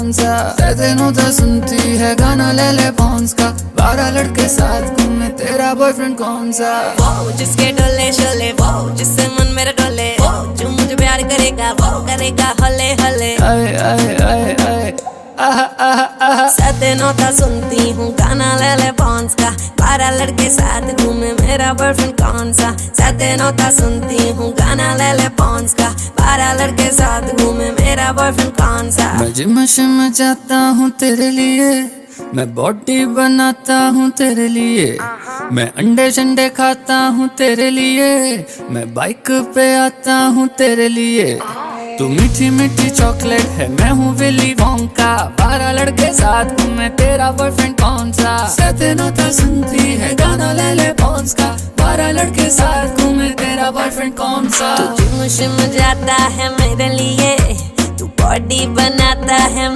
कौन सा, दिनों तो सुनती है गाना ले ले पॉन्स का, 12 लड़के साथ घूमे तेरा बॉयफ्रेंड कौन सा। वो जिसके डोले शोले, वो जिससे मन मेरा डोले, वो जो मुझे प्यार करेगा वो करेगा हले हले। आए आए आए आए सतनोता सुनती हूँ गाना ले ले पॉन्स का, 12 लड़के साथ घूमे मेरा बॉयफ्रेंड कौन सा। सतनोता सुनती हूँ गाना ले ले पॉन्स का, 12 लड़के साथ घूमे मेरा बॉयफ्रेंड कौन सा। मैं जिम शिम जाता हूँ तेरे लिए, मैं बॉडी बनाता हूँ तेरे लिए, मैं अंडे शंडे खाता हूँ तेरे लिए, मैं बाइक पे आता हूँ तेरे लिए। तू मीठी मीठी चॉकलेट है, मैं हूँ विली वोंका, 12 लड़के साथ घूमे तेरा बॉयफ्रेंड कौन सा। सतनोता सुनती है गाना ले ले पॉन्स का, 12 लड़के साथ घूमे तेरा बॉयफ्रेंड कौन सा। तू जिम शिम जाता है मेरे लिए, तू बॉडी बनाता है